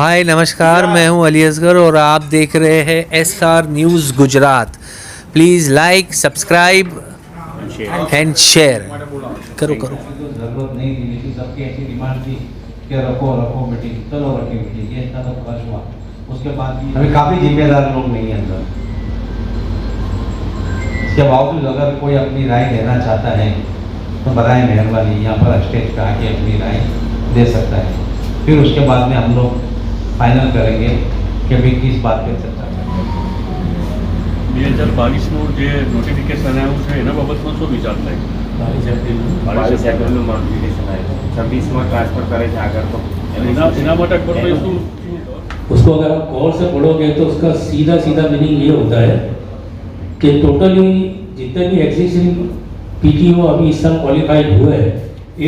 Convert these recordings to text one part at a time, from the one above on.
हाय नमस्कार, मैं हूं अली असगर और आप देख रहे हैं SR news Gujarat. Please like, subscribe and share. करो जरूरत नहीं थी, लेकिन सबकी ऐसी डिमांड थी कि रखो मीटिंग, चलो रखी मीटिंग, ये इतना सब खर्च हुआ। उसके बाद भी अभी काफ़ी जिम्मेदार लोग नहीं है अंदर। इसके बावजूद अगर कोई अपनी राय देना चाहता है तो बराए मेहरबानी यहाँ पर स्टेज पे आके अपनी राय दे सकता है। फिर उसके बाद में हम लोग फाइनल करेंगे कि भाई किस बात पे चर्चा करेंगे। 2022નું જે નોટિફિકેશન આવ્યું છે એના બાબતમાં શું વિચાર થાય? 22 એપ્રિલનું નોટિફિકેશન આવ્યું, 26માં ટ્રાન્સફર કરે છે આગળ, તો એના માટે કોઈ શું उसको अगर आप गौर से पढ़ोगे तो उसका सीधा सीधा मीनिंग ये होता है कि टोटली जितने भी एग्जिस्टिंग पीटीओ अभी इस साल क्वालिफाइड हुए हैं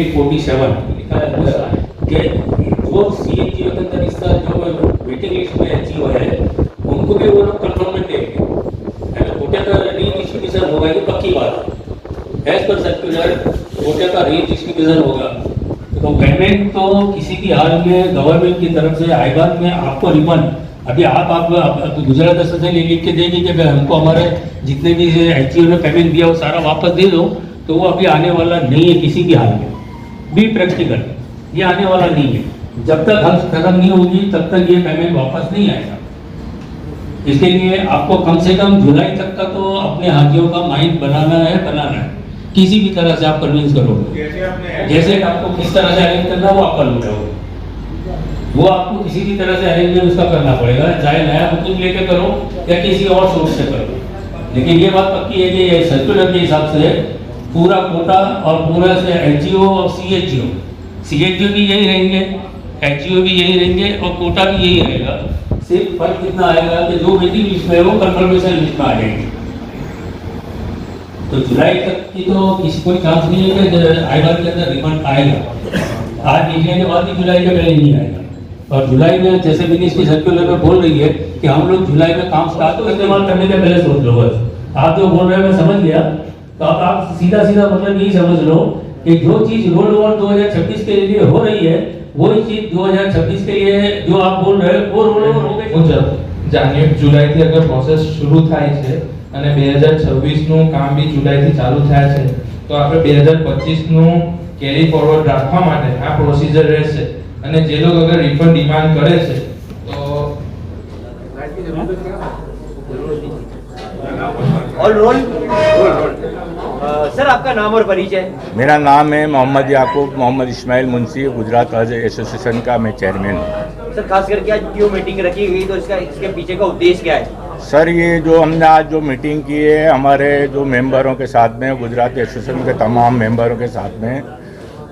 847 लिखा है कि वो सीएजीओ के अंदर इस साल जो वेटिंग लिस्ट में एचईओ है उनको भी वो लोग कंफर्मेंट देंगे। कोटे का रीडिस्ट्रीब्यूशन होगा, ये पक्की बात है। एज पर सर्कुलर कोटे का रीडिस्ट्रीब्यूशन होगा तो पेमेंट तो किसी भी हाल में गवर्नमेंट की तरफ से आएगा में आपको रिफंड अभी आप गुजरात एसोसिएशन लिख के देगी कि हमको हमारे जितने भी एचईओ ने पेमेंट दिया वो सारा वापस दे दो, तो वो अभी आने वाला नहीं है किसी भी हाल में भी। प्रैक्टिकल ये आने वाला नहीं है। जब तक हल खत्म नहीं होगी तब तक ये पेमेंट वापस नहीं आएगा। इसके लिए आपको कम से कम जुलाई तक का तो अपने हाथियों का माइंड बनाना है। किसी भी तरह से आप कन्विंस करोगे, जैसे आपको किस तरह से अरेंज करना वो आप कर लोगे, वो आपको किसी भी तरह से अरेंजमेंट उसका करना पड़ेगा, चाहे नया बुकिंग लेके करो या किसी और सोर्स से करो। लेकिन ये बात पक्की है कि सर्कुलर के हिसाब से पूरा कोटा और पूरा से एचजीओ और सीएचजीओ भी यही रहेंगे, एचजीओ भी यही रहेंगे और कोटा भी यही रहेगा। सिर्फ फर्क कितना आएगा कि जो वेटिंग लिस्ट में है वो कंफर्मेशन लिस्ट में आ जाएंगे। तो जुलाई तक की तो किसी कोई चांस नहीं है कि आईबार के अंदर रिफंड आएगा। आज निकलने के बाद ही जुलाई के पहले नहीं आएगा। और जुलाई में जैसे मिनिस्ट्री सर्कुलर में बोल रही है कि हम लोग जुलाई में काम स्टार्ट तो इस्तेमाल करने के पहले सोच लो। बस आप जो बोल रहे हैं मैं समझ गया। तो अब आप सीधा मतलब यही समझ लो कि जो चीज़ रोल ओवर 2026 के लिए हो रही है वही चीज़ 2026 के लिए जो आप बोल रहे हैं वो रोल ओवर हो गई। जुलाईથી अगर प्रोसेस शुरू થાય છે અને 2026 નું કામ બી જુલાઈથી ચાલુ થાય છે તો આપણે 2025 નું કેરી ફોરવર્ડ રાખવા માટે આ પ્રોસિજર રહેશે। અને જે લોકો અગર રિફંડ ડિમાન્ડ કરે છે તો सर आपका नाम और परिचय? मेरा नाम है मोहम्मद याकूब मोहम्मद इस्माइल मुंशी, गुजरात हज एसोसिएशन का मैं चेयरमैन हूँ। सर खास करके आज क्यों मीटिंग रखी गई, तो इसके पीछे का उद्देश्य क्या है? सर ये जो हमने आज जो मीटिंग की है हमारे जो मेंबरों के साथ में, गुजरात एसोसिएशन के तमाम मेंबरों के साथ में,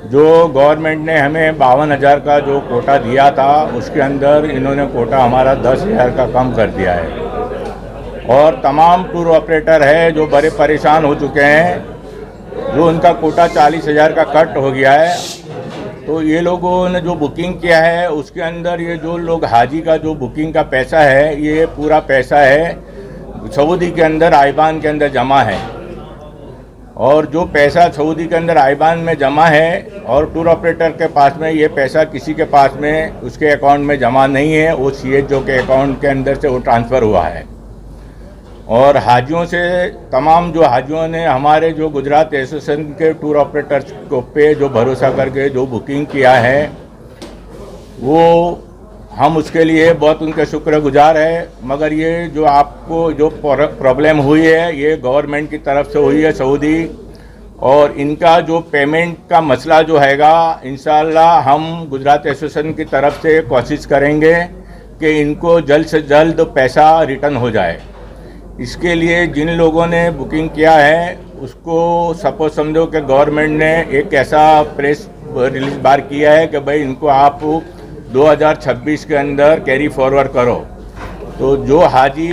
जो गवर्नमेंट ने हमें 52,000 का जो कोटा दिया था उसके अंदर इन्होंने कोटा हमारा 10,000 का कम कर दिया है। और तमाम टूर ऑपरेटर है जो बड़े परेशान हो चुके हैं, जो उनका कोटा 40,000 का कट हो गया है। तो ये लोगों ने जो बुकिंग किया है उसके अंदर ये जो लोग हाजी का जो बुकिंग का पैसा है ये पूरा पैसा है सऊदी के अंदर आईबान के अंदर जमा है। और जो पैसा सऊदी के अंदर आईबान में जमा है और टूर ऑपरेटर के पास में ये पैसा किसी के पास में उसके अकाउंट में जमा नहीं है, वो सीएचओ के अकाउंट के अंदर से वो ट्रांसफ़र हुआ है। और हाजियों से तमाम जो हाजियों ने हमारे जो गुजरात एसोसिएशन के टूर ऑपरेटर्स को पे जो भरोसा करके जो बुकिंग किया है वो हम उसके लिए बहुत उनके शुक्रगुजार है। मगर ये जो आपको जो प्रॉब्लम हुई है ये गवर्नमेंट की तरफ से हुई है सऊदी, और इनका जो पेमेंट का मसला जो हैगा इंशाअल्लाह हम गुजरात एसोसिएशन की तरफ से कोशिश करेंगे कि इनको जल्द से जल्द पैसा रिटर्न हो जाए। इसके लिए जिन लोगों ने बुकिंग किया है उसको सपोज समझो कि गवर्नमेंट ने एक ऐसा प्रेस रिलीज बार किया है कि भाई इनको आप 2026 के अंदर कैरी फॉरवर्ड करो। तो जो हाजी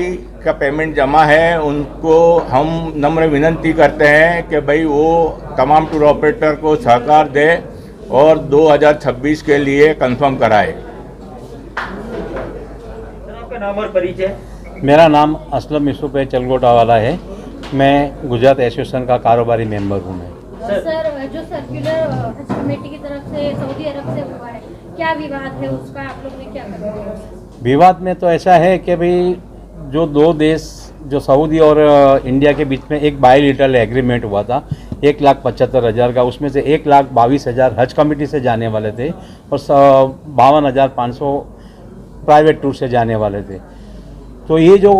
का पेमेंट जमा है उनको हम नम्र विनती करते हैं कि भाई वो तमाम टूर ऑपरेटर को सहकार दे और 2026 के लिए कंफर्म कराए। सर आपका नाम और परिचय? मेरा नाम असलम यूसुफ चलगोटा वाला है। मैं गुजरात एसोसिएशन का कारोबारी मेंबर हूँ। मैं सर जो सर्कुलर हज कमेटी की तरफ से सऊदी अरब से हुआ है, क्या विवाद है उसका, आप लोग ने क्या करना है? विवाद में तो ऐसा है कि भाई जो दो देश जो सऊदी और इंडिया के बीच में एक बायलैटरल एग्रीमेंट हुआ था 1,75,000 का, उसमें से 1,22,000 हज कमेटी से जाने वाले थे और 52,500 प्राइवेट टूर से जाने वाले थे। तो ये जो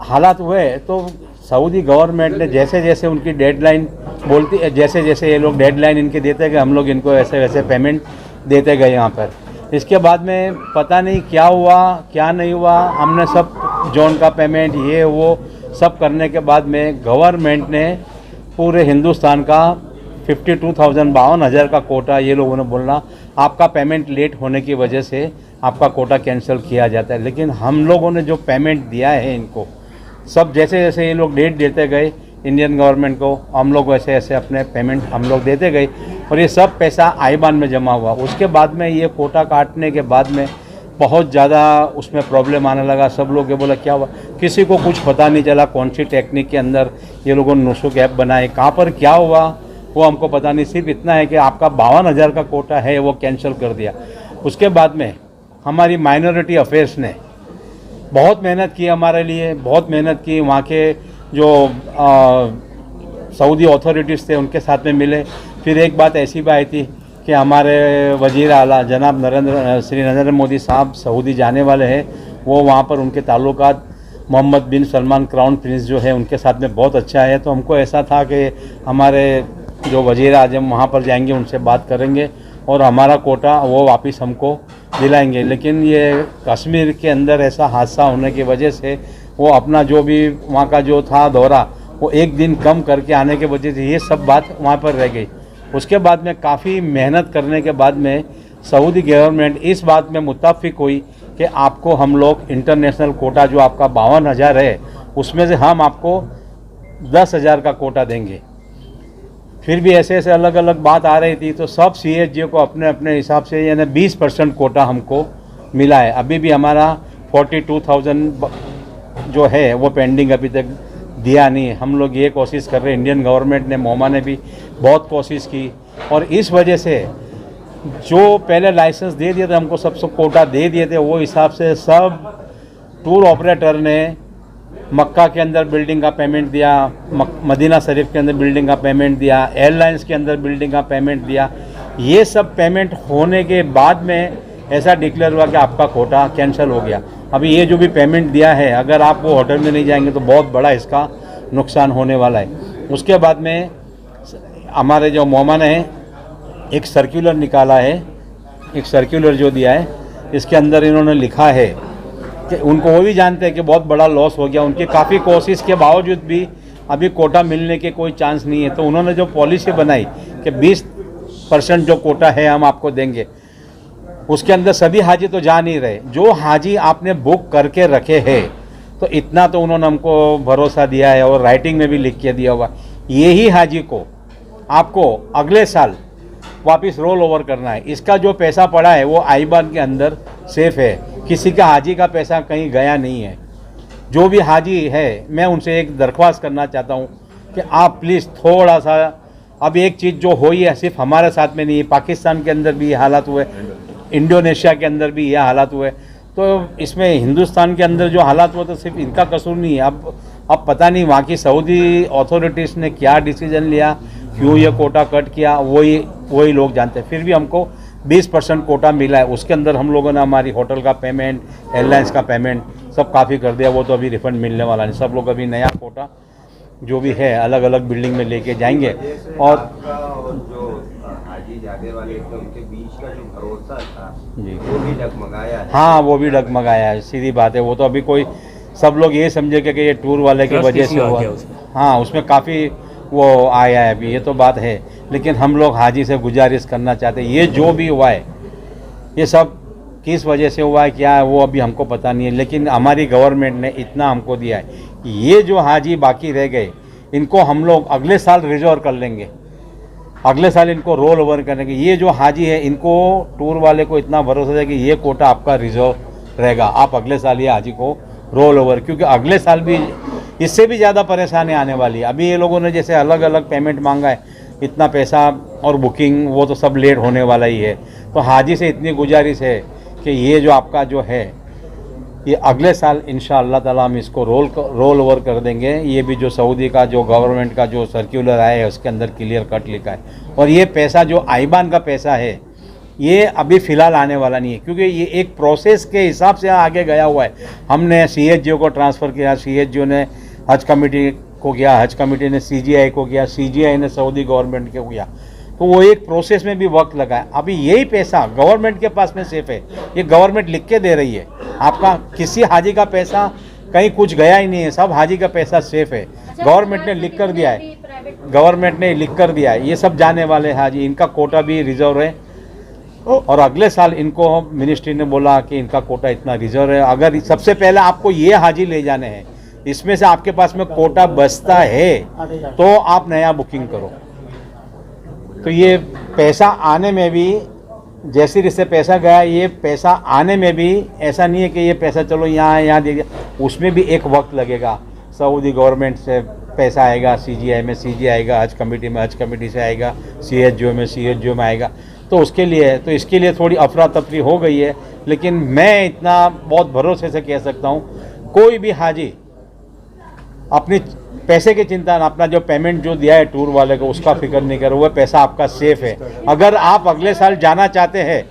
हालात हुए तो सऊदी गवर्नमेंट ने जैसे जैसे उनकी डेडलाइन बोलती, जैसे जैसे ये लोग डेडलाइन इनके देते गए, हम लोग इनको ऐसे वैसे पेमेंट देते गए यहाँ पर। इसके बाद में पता नहीं क्या हुआ क्या नहीं हुआ, हमने सब जोन का पेमेंट ये वो सब करने के बाद में गवर्नमेंट ने पूरे हिंदुस्तान का 52,000 का कोटा, ये लोगों ने बोलना आपका पेमेंट लेट होने की वजह से आपका कोटा कैंसिल किया जाता है। लेकिन हम लोगों ने जो पेमेंट दिया है इनको सब जैसे जैसे ये लोग डेट देते गए इंडियन गवर्नमेंट को, हम लोग वैसे ऐसे अपने पेमेंट हम लोग देते गए और ये सब पैसा आईबान में जमा हुआ। उसके बाद में ये कोटा काटने के बाद में बहुत ज़्यादा उसमें प्रॉब्लम आने लगा। सब लोग ये बोला क्या हुआ, किसी को कुछ पता नहीं चला कौन सी टेक्निक के अंदर ये लोगों ने नुसुक ऐप बनाए, कहाँ पर क्या हुआ वो हमको पता नहीं। सिर्फ इतना है कि आपका 52,000 का कोटा है वो कैंसिल कर दिया। उसके बाद में हमारी माइनॉरिटी अफेयर्स ने बहुत मेहनत की, हमारे लिए बहुत मेहनत की। वहाँ के जो सऊदी अथॉरिटीज़ थे उनके साथ में मिले। फिर एक बात ऐसी भी आई थी कि हमारे वज़ीर आला जनाब श्री नरेंद्र मोदी साहब सऊदी जाने वाले हैं, वो वहाँ पर उनके ताल्लुकात मोहम्मद बिन सलमान क्राउन प्रिंस जो है उनके साथ में बहुत अच्छा है। तो हमको ऐसा था कि हमारे जो वज़ीर आज़म वहाँ पर जाएंगे, उनसे बात करेंगे और हमारा कोटा वो वापस हमको दिलाएंगे। लेकिन ये कश्मीर के अंदर ऐसा हादसा होने की वजह से वो अपना जो भी वहाँ का जो था दौरा वो एक दिन कम करके आने के वजह से ये सब बात वहाँ पर रह गई। उसके बाद में काफ़ी मेहनत करने के बाद में सऊदी गवर्नमेंट इस बात में मुत्तफिक हुई कि आपको हम लोग इंटरनेशनल कोटा जो आपका 52,000 है उसमें से हम आपको 10,000 का कोटा देंगे। फिर भी ऐसे ऐसे अलग अलग बात आ रही थी तो सब CSG को अपने अपने हिसाब से यानी 20% कोटा हमको मिला है। अभी भी हमारा 42,000 जो है वो पेंडिंग अभी तक दिया नहीं है। हम लोग ये कोशिश कर रहे हैं, इंडियन गवर्नमेंट ने मोमा ने भी बहुत कोशिश की और इस वजह से जो पहले लाइसेंस दे दिए थे हमको सबसे कोटा दे दिए थे, वो हिसाब से सब टूर ऑपरेटर ने मक्का के अंदर बिल्डिंग का पेमेंट दिया, मदीना शरीफ के अंदर बिल्डिंग का पेमेंट दिया, एयरलाइंस के अंदर बिल्डिंग का पेमेंट दिया। ये सब पेमेंट होने के बाद में ऐसा डिक्लेयर हुआ कि आपका कोटा कैंसिल हो गया। अभी ये जो भी पेमेंट दिया है अगर आप वो होटल में नहीं जाएंगे तो बहुत बड़ा इसका नुकसान होने वाला है। उसके बाद में हमारे जो मोमा ने एक सर्कुलर निकाला है, एक सर्कुलर जो दिया है इसके अंदर इन्होंने लिखा है कि उनको वो भी जानते हैं कि बहुत बड़ा लॉस हो गया, उनकी काफ़ी कोशिश के बावजूद भी अभी कोटा मिलने के कोई चांस नहीं है। तो उन्होंने जो पॉलिसी बनाई कि 20% जो कोटा है हम आपको देंगे, उसके अंदर सभी हाजी तो जा नहीं रहे। जो हाजी आपने बुक करके रखे हैं तो इतना तो उन्होंने हमको भरोसा दिया है और राइटिंग में भी लिख के दिया हुआ, यही हाजी को आपको अगले साल वापस रोल ओवर करना है। इसका जो पैसा पड़ा है वो आईबान के अंदर सेफ है, किसी का हाजी का पैसा कहीं गया नहीं है। जो भी हाजी है मैं उनसे एक दरख्वास्त करना चाहता हूँ कि आप प्लीज़ थोड़ा सा, अब एक चीज़ जो हुई है सिर्फ हमारे साथ में नहीं है, पाकिस्तान के अंदर भी ये हालात हुए, इंडोनेशिया के अंदर भी ये हालात हुए, तो इसमें हिंदुस्तान के अंदर जो हालात हुए तो सिर्फ इनका कसूर नहीं है। अब पता नहीं वहाँ की सऊदी अथॉरिटीज़ ने क्या डिसीजन लिया, क्यों ये कोटा कट किया, वही लोग जानते हैं। फिर भी हमको 20% कोटा मिला है। उसके अंदर हम लोगों ने हमारी होटल का पेमेंट, एयरलाइंस का पेमेंट सब काफ़ी कर दिया, वो तो अभी रिफंड मिलने वाला नहीं। सब लोग अभी नया कोटा जो भी है अलग अलग बिल्डिंग में लेके जाएंगे। और जो हाजी जाने वाले थे उनके बीच का जो भरोसा था जी वो भी डगमगाया है। हाँ, वो भी डगमगाया है, सीधी बात है। वो तो अभी कोई सब लोग ये समझे कि ये टूर वाले की वजह से हुआ। हाँ, उसमें काफ़ी वो आया है अभी, ये तो बात है। लेकिन हम लोग हाजी से गुजारिश करना चाहते हैं, ये जो भी हुआ है ये सब किस वजह से हुआ है क्या है वो अभी हमको पता नहीं है, लेकिन हमारी गवर्नमेंट ने इतना हमको दिया है, ये जो हाजी बाकी रह गए इनको हम लोग अगले साल रिजर्व कर लेंगे, अगले साल इनको रोल ओवर करेंगे। ये जो हाजी है इनको टूर वाले को इतना भरोसा है कि ये कोटा आपका रिजर्व रहेगा, आप अगले साल ये हाजी को रोल ओवर, क्योंकि अगले साल भी इससे भी ज़्यादा परेशानी आने वाली है। अभी ये लोगों ने जैसे अलग अलग पेमेंट मांगा है इतना पैसा और बुकिंग वो तो सब लेट होने वाला ही है। तो हाजी से इतनी गुजारिश है कि ये जो आपका जो है ये अगले साल इंशाअल्लाह ताला हम इसको रोल ओवर कर देंगे। ये भी जो सऊदी का जो गवर्नमेंट का जो सर्कुलर आया है उसके अंदर क्लियर कट लिखा है। और ये पैसा जो आईबान का पैसा है ये अभी फ़िलहाल आने वाला नहीं है, क्योंकि ये एक प्रोसेस के हिसाब से आगे गया हुआ है। हमने CHO को ट्रांसफ़र किया, CHO ने हज कमेटी को किया, हज कमेटी ने CGI को किया, CGI ने सऊदी गवर्नमेंट को किया। तो वो एक प्रोसेस में भी वक्त लगा है। अभी यही पैसा गवर्नमेंट के पास में सेफ है, ये गवर्नमेंट लिख के दे रही है। आपका किसी हाजी का पैसा कहीं कुछ गया ही नहीं है, सब हाजी का पैसा सेफ है। गवर्नमेंट ने लिख कर दिया है, गवर्नमेंट ने लिख कर दिया है, ये सब जाने वाले हाजी, इनका कोटा भी रिजर्व है। और अगले साल इनको मिनिस्ट्री ने बोला कि इनका कोटा इतना रिजर्व है। अगर सबसे पहले आपको ये हाजी ले जाने हैं, इसमें से आपके पास में कोटा बचता है तो आप नया बुकिंग करो। तो ये पैसा आने में भी जैसे जिससे पैसा गया, ये पैसा आने में भी ऐसा नहीं है कि ये पैसा चलो यहाँ दे दिया, उसमें भी एक वक्त लगेगा। सऊदी गवर्नमेंट से पैसा आएगा, CGI में CGI आएगा, हज कमेटी में हज कमेटी से आएगा, CHO में CHO में आएगा। तो उसके लिए तो इसके लिए थोड़ी अफरा तफरी हो गई है। लेकिन मैं इतना बहुत भरोसे से कह सकता हूँ, कोई भी हाजी अपनी पैसे की चिंता ना, अपना जो पेमेंट जो दिया है टूर वाले को उसका फिक्र नहीं करो, वह पैसा आपका सेफ है। अगर आप अगले साल जाना चाहते हैं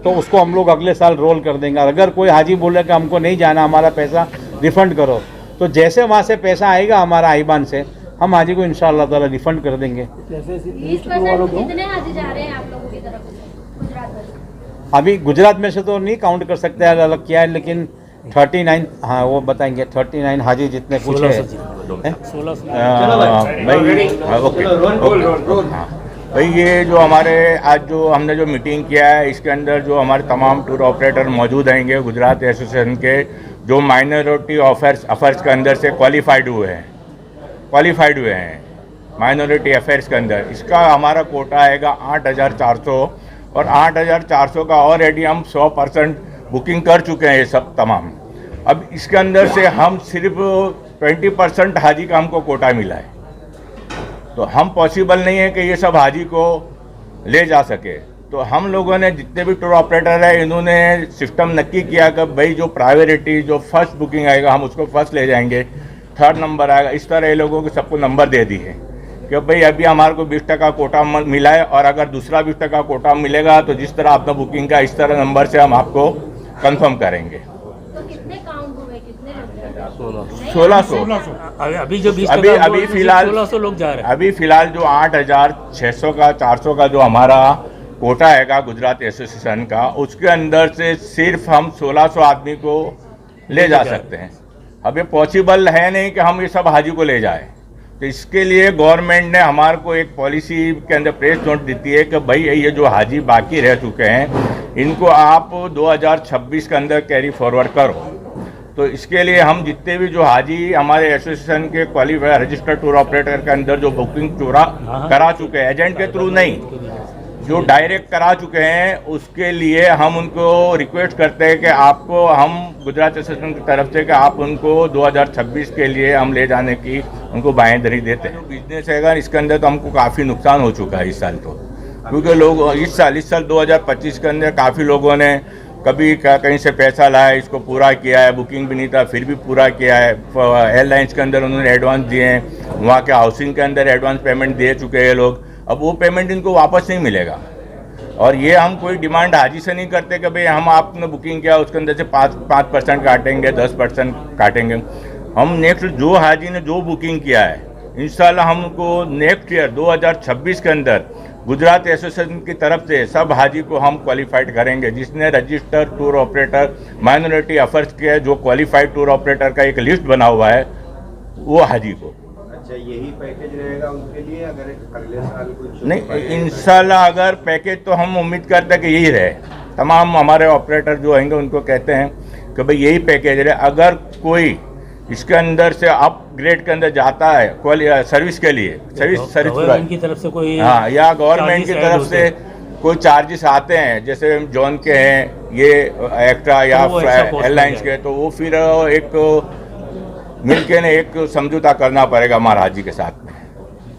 तो उसको हम लोग अगले साल रोल कर देंगे। अगर कोई हाजी बोले कि हमको नहीं जाना, हमारा पैसा रिफ़ंड करो, तो जैसे वहाँ से पैसा आएगा हमारा आईबान से, हम हाजी को इंशाअल्लाह ताला रिफ़ंड कर देंगे। 20% कितने हाजी जा रहे हैं आप लोगों की तरफ से गुजरात में? अभी गुजरात में से तो नहीं काउंट कर सकते, अलग किया है, लेकिन 39, हाँ वो बताएंगे, 39 हाजी जितने कुछ है। भाई ये जो हमारे आज जो हमने जो मीटिंग किया है, इसके अंदर जो हमारे तमाम टूर ऑपरेटर मौजूद रहेंगे गुजरात एसोसिएशन के, जो माइनॉरिटी अफेयर्स के अंदर से क्वालिफाइड हुए हैं माइनॉरिटी अफेयर्स के अंदर, इसका हमारा कोटा आएगा 8,400। और 8,400 का ऑलरेडी हम 100% बुकिंग कर चुके हैं ये सब तमाम। अब इसके अंदर से हम सिर्फ 20% हाजी का हमको कोटा मिला है, तो हम पॉसिबल नहीं है कि ये सब हाजी को ले जा सके। तो हम लोगों ने जितने भी टूर ऑपरेटर है, इन्होंने सिस्टम नक्की किया कि भाई जो प्रायोरिटी जो फर्स्ट बुकिंग आएगा हम उसको फर्स्ट ले जाएंगे, 3rd नंबर आएगा। इस तरह ये लोगों को सबको नंबर दे दी है कि भाई अभी हमारे को 20% कोटा मिला है, और अगर दूसरा 20% कोटा मिलेगा तो जिस तरह आपका बुकिंग का इस तरह नंबर से हम आपको कंफर्म करेंगे। तो कितने काउंट हुए, कितने लोग? 1600। अभी जो 20 अभी फिलहाल 1600 लोग जा रहे हैं। अभी फिलहाल जो 8,600 का 400 का जो हमारा कोटा हैगा गुजरात एसोसिएशन का, उसके अंदर से सिर्फ हम 1600 आदमी को ले जा सकते हैं। अब ये पॉसिबल है नहीं कि हम ये सब हाजी को ले जाए। तो इसके लिए गवर्नमेंट ने हमारे को एक पॉलिसी के अंदर प्रेस नोट देती है कि भाई ये जो हाजी बाकी रह चुके हैं इनको आप 2026 के अंदर कैरी फॉरवर्ड करो। तो इसके लिए हम जितने भी जो हाजी हमारे एसोसिएशन के क्वालिफाइड रजिस्टर्ड टूर ऑपरेटर के अंदर जो बुकिंग करा चुके हैं, एजेंट के थ्रू नहीं, जो डायरेक्ट करा चुके हैं, उसके लिए हम उनको रिक्वेस्ट करते हैं कि आपको हम गुजरात एसोसिएशन की तरफ से कि आप उनको 2026 के लिए हम ले जाने की उनको बांहेधरी देते हैं। बिजनेस हैगा इसके अंदर तो हमको काफ़ी नुकसान हो चुका है इस साल, तो क्योंकि लोग इस साल 2025 के अंदर काफ़ी लोगों ने कभी कहीं से पैसा लाया, इसको पूरा किया है, बुकिंग भी नहीं था फिर भी पूरा किया है। एयरलाइंस के अंदर उन्होंने एडवांस दिए हैं, वहाँ के हाउसिंग के अंदर एडवांस पेमेंट दे चुके हैं लोग। अब वो पेमेंट इनको वापस नहीं मिलेगा। और ये हम कोई डिमांड हाजी से नहीं करते कि भाई हम आपने बुकिंग किया उसके अंदर से 5% काटेंगे, 10% काटेंगे। हम नेक्स्ट जो हाजी ने जो बुकिंग किया है, इंशाल्लाह हमको नेक्स्ट ईयर 2026 के अंदर गुजरात एसोसिएशन की तरफ से सब हाजी को हम क्वालिफाइड करेंगे। जिसने registered tour operator minority affairs के जो क्वालिफाइड टूर ऑपरेटर का एक लिस्ट बना हुआ है, वो हाजी को। अच्छा, यही पैकेज रहेगा उनके लिए अगर अगले साल कुछ नहीं, इंशाल्लाह अगर पैकेज तो हम उम्मीद करते हैं कि यही रहे। तमाम हमारे ऑपरेटर जो होंगे उनको कहते हैं कि भाई यही पैकेज रहे। अगर कोई इसके अंदर से अपग्रेड के अंदर जाता है सर्विस के लिए, सर्विस की तरफ से कोई, हाँ, या गवर्नमेंट की तरफ से कोई चार्जेस आते हैं, जैसे जोन के हैं ये एक्स्ट्रा या एयरलाइंस के, तो वो फिर एक मिलके ने एक समझौता करना पड़ेगा हमारे हाजी के साथ में।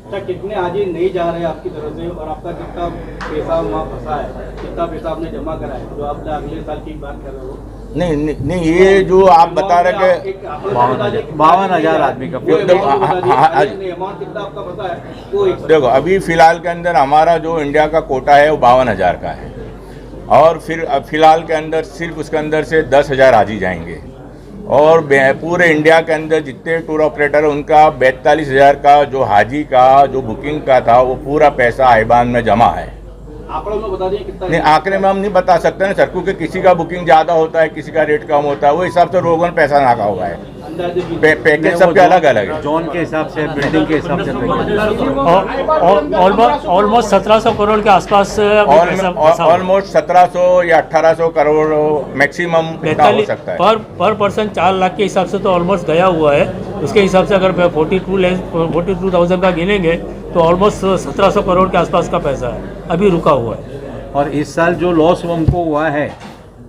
अच्छा, कितने हाजी नहीं जा रहे हैं आपकी तरफ से और आपका कितना पैसा वहाँ फंसा है, कितना पैसा आपने जमा करा है जो आप अगले साल की बात कर रहे हो? नहीं, ये जो आप बता रहे कि 52,000 आदमी का अमाउंट कितना आपका पता है वो देखो, अभी फिलहाल के अंदर हमारा जो इंडिया का कोटा है वो 52,000 का है, और फिर अब फिलहाल के अंदर सिर्फ उसके अंदर से 10,000 हाजी जाएंगे, और पूरे इंडिया के अंदर जितने टूर ऑपरेटर हैं उनका 42,000 का जो हाजी का जो बुकिंग का था वो पूरा पैसा आईबान में जमा है। आंकड़ों में बता दिए कितना? नहीं, आंकड़े में हम नहीं बता सकते ना सर, क्योंकि किसी का बुकिंग ज़्यादा होता है, किसी का रेट कम होता है, वो हिसाब से लोगों ने पैसा नाका हुआ है। पैकेज सबके अलग अलग है, जोन के हिसाब से, बिल्डिंग के हिसाब से। ऑलमोस्ट 1700 करोड़ के आसपास ऑलमोस्ट 1700 या 1800 करोड़ मैक्सिमम हो सकता है। पर पर्सन 4 लाख के हिसाब से तो ऑलमोस्ट गया हुआ है। उसके हिसाब से अगर 42,000 का गिनेंगे तो ऑलमोस्ट 1700 करोड़ के आसपास का पैसा है अभी रुका हुआ है। और इस साल जो लॉस हमको हुआ है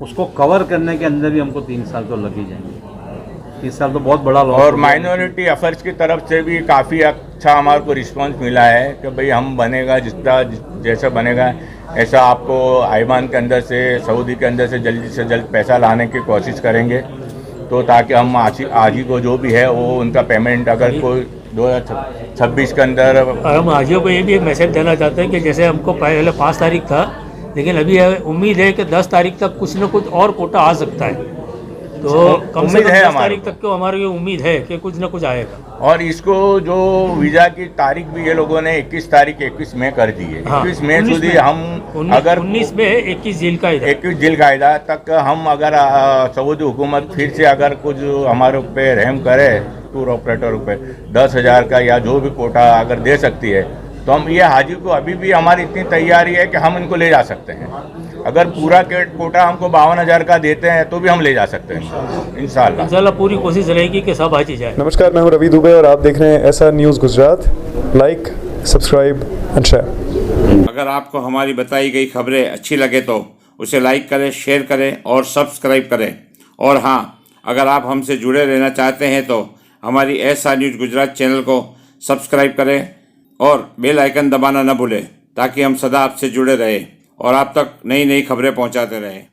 उसको कवर करने के अंदर भी हमको 3 साल तो लग ही जाएंगे। इस साल तो बहुत बड़ा लॉस। और माइनॉरिटी अफेयर्स की तरफ से भी काफ़ी अच्छा हमारे को रिस्पांस मिला है कि भाई हम बनेगा जितना जैसा बनेगा ऐसा आपको आईबान के अंदर से, सऊदी के अंदर से जल्द पैसा लाने की कोशिश करेंगे, तो ताकि हम आजी को जो भी है वो उनका पेमेंट अगर कोई 2026 के अंदर। हम हाजियों को ये भी एक मैसेज देना चाहते हैं कि जैसे हमको पहले 5 तारीख था, लेकिन अभी उम्मीद है कि 10 तारीख तक कुछ न कुछ और कोटा आ सकता है, तो कम से कम 10 तारीख तक को हमारी उम्मीद है कि कुछ न कुछ आएगा। और इसको जो वीज़ा की तारीख भी ये लोगों ने 21 मई कर दी है। 21 मई સુધી हम अगर 19 में 21 जिलकायदा तक हम अगर सऊदी हुकूमत फिर से अगर कुछ हमारे पे रहम करे, टूर ऑपरेटर पे 10,000 का या जो भी कोटा अगर दे सकती है, तो हम ये हाजी को अभी भी हमारी इतनी तैयारी है कि हम इनको ले जा सकते हैं। अगर पूरा कोटा हमको 52,000 का देते हैं तो भी हम ले जा सकते हैं इंशाल्लाह। पूरी कोशिश रहेगी कि सब हाजी जाए। नमस्कार, मैं हूं रवि दुबे और आप देख रहे हैं SR news Gujarat. Like, subscribe and share. अगर आपको हमारी बताई गई खबरें अच्छी लगे तो उसे लाइक करें, शेयर करें और सब्सक्राइब करें। और हाँ, अगर आप हमसे जुड़े रहना चाहते हैं तो हमारी SR न्यूज़ गुजरात चैनल को सब्सक्राइब करें और बेल आइकन दबाना न भूलें, ताकि हम सदा आपसे जुड़े रहें और आप तक नई नई खबरें पहुंचाते रहें।